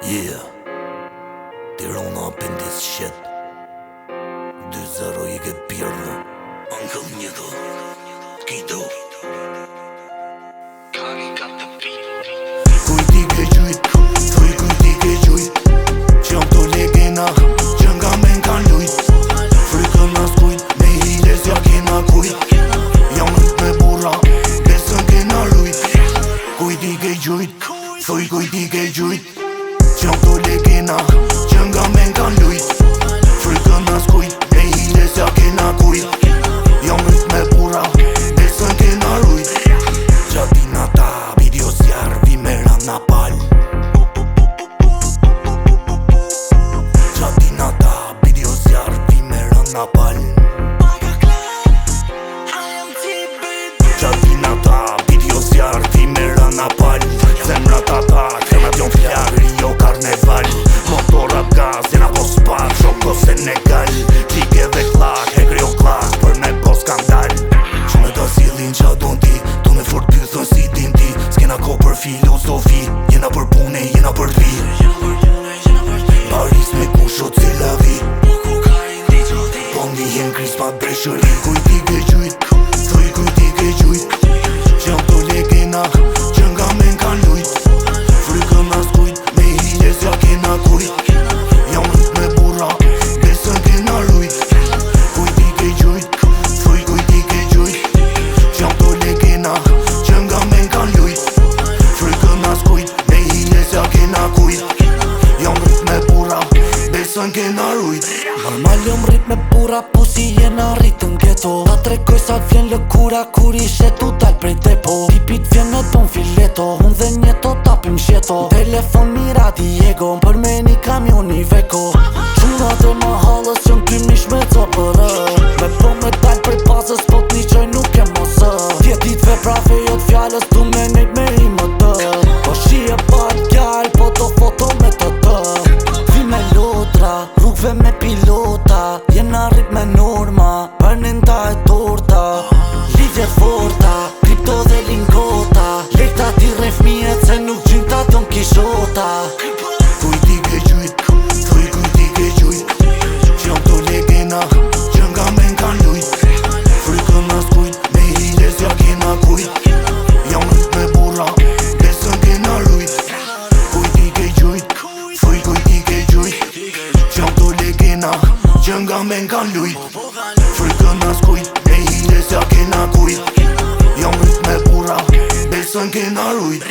Yeah, Tirana up in this shit. 2-0 I get pirë. Uncle Nito, Kito. Kujti ke gjujt, thuj kujti ke gjujt. Që jam to legena, që nga men kan lujt. Frikën as kujt, me hiles ja kena kujt. Jam rrit me burra, besën kena lujt. Kujti ke gjujt, thuj kujti ke gjujt. Që jam to legena, që nga men kan lujt. Frikën as kujt, me hiles ja kena kujt. Jam rrit me burra, besën kena lujt. Gjatina ta, video zjarë, me rana pal. Gjatina ta, video zjarë, me rana pal. Gjatina ta, video zjarë, me rana pal. Zemra ta ta, krema t'jon flagri, jo karneval. Motorat gaz, jena po spak, shoko Senegal. Klike dhe klak, hekri o klak, për me po skandal. Që me ta silin qa don ti, tu me fort pythën si din ti. S'kena ko për filozofi, jena për pune, jena për vi. Paris me kusho cila vi, po ndihen kris pa breshëri. Kujti ke gjujt, thuj kujti ke gjujt. Që jam to legena, që nga men kan lujt. Frikën as kujt, me hiles ja kena kujt. Jam rrit me burra, besën kena lujt. Kujti ke gjujt, thuj kujti ke gjujt. Që jam to legena, që nga men kan lujt. Frikën as kujt, me hiles ja kena kujt. Jam rrit me burra, besën kena lujt. Normal jom rrit me burra, po si jena rritën ghetto. Ta trekoj sa t'vjen lëkura, kur ishe tu dal prej depo. Tipit vjen në ton fileto, unë dhe njeto tapim shjeto. Telefon mira Diego, për me një kamioni veko. Qunat e ma halës jën ty mish me copërë. Me po me dal prej pasës, po t'ni qoj nuk e mosë. Djetitve pra fejot fjallës, du me nejt me i më të. Po shi e pat gjall, po do foto me të të. Vi me lotra, rrugve me pilota. Jena rrit me norma, përninda e torta. Lidhje forta, kripto dhe lingota. Lekta ti rejf mijet se nuk gjynta Don Kishota. Kujti ke gjujt, thuj kujti ke gjujt. Që jam to legena, që nga men kan lujt. Frikën as kujt, me hiles ja kena kujt. Jam rrit me burra, besën kena lujt. Kujti ke gjujt, thuj kujti ke gjujt. Që jam to legena, që nga men kan lujt. Frikën as kujt, me hiles ja kena kujt. Jam rrit me burra, besën kena lujt.